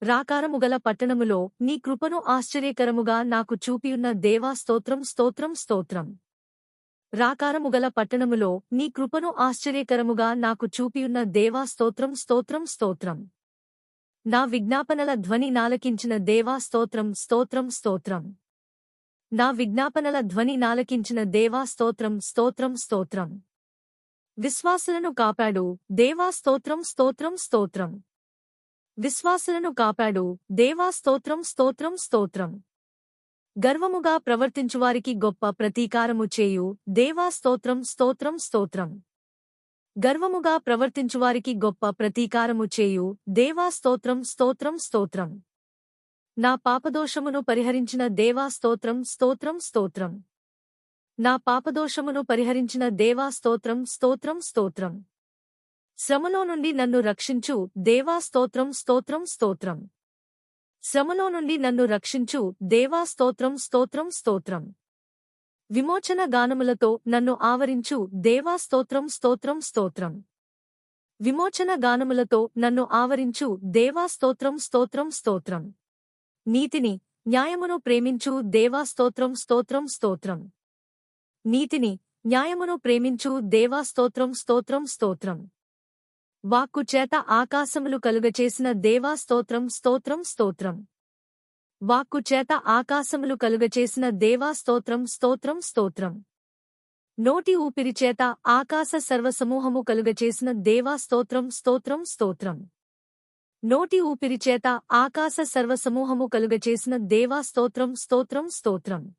రాకారముగల పట్టణములో నీ కృపను ఆశ్చర్యకరముగా నాకు చూపియున్న దేవా స్తోత్రం స్తోత్రం స్తోత్రం. రాకారముగల పట్టణములో నీ కృపను ఆశ్చర్యకరముగా నాకు చూపియున్న దేవా స్తోత్రం స్తోత్రం స్తోత్రం. నా విజ్ఞాపనల ధ్వని నాలకించిన దేవా స్తోత్రం స్తోత్రం స్తోత్రం. నా విజ్ఞాపనల ధ్వని నాలకించిన దేవా స్తోత్రం స్తోత్రం స్తోత్రం. విశ్వాసులను కాపాడు దేవా స్తోత్రం స్తోత్రం స్తోత్రం. విశ్వాసులను కాపాడు దేవా స్తోత్రం స్తోత్రం స్తోత్రం. గర్వముగా ప్రవర్తించువారికి గొప్ప ప్రతీకారము చేయు దేవా స్తోత్రం స్తోత్రం స్తోత్రం. గర్వముగా ప్రవర్తించువారికి గొప్ప ప్రతీకారము చేయు దేవా స్తోత్రం స్తోత్రం స్తోత్రం. నా పాపదోషమును పరిహరించిన దేవా స్తోత్రం స్తోత్రం స్తోత్రం. నా పాపదోషమును పరిహరించిన దేవా స్తోత్రం స్తోత్రం స్తోత్రం. శ్రమలో నుండి నన్ను రక్షించు దేవా స్తోత్రం స్తోత్రం స్తోత్రం. శ్రమలో నుండి నన్ను రక్షించు దేవా స్తోత్రం స్తోత్రం స్తోత్రం. విమోచన గానములతో నన్ను ఆవరించు దేవా స్తోత్రం స్తోత్రం స్తోత్రం. విమోచన గానములతో నన్ను ఆవరించు దేవా స్తోత్రం స్తోత్రం స్తోత్రం. నీతిని న్యాయమును ప్రేమించు దేవా స్తోత్రం స్తోత్రం స్తోత్రం. నీతిని న్యాయమును ప్రేమించు దేవా స్తోత్రం స్తోత్రం స్తోత్రం. వాక్కు చేత ఆకాశములు కలుగచేసిన దేవా స్తోత్రం స్తోత్రం స్తోత్రం. వాక్కు చేత ఆకాశములు కలుగచేసిన దేవా స్తోత్రం స్తోత్రం స్తోత్రం. నోటి ఊపిరి చేత ఆకాశ సర్వసమూహము కలుగచేసిన దేవా స్తోత్రం స్తోత్రం స్తోత్రం. నోటి ఊపిరి చేత ఆకాశ సర్వసమూహము కలుగచేసిన దేవా స్తోత్రం స్తోత్రం స్తోత్రం.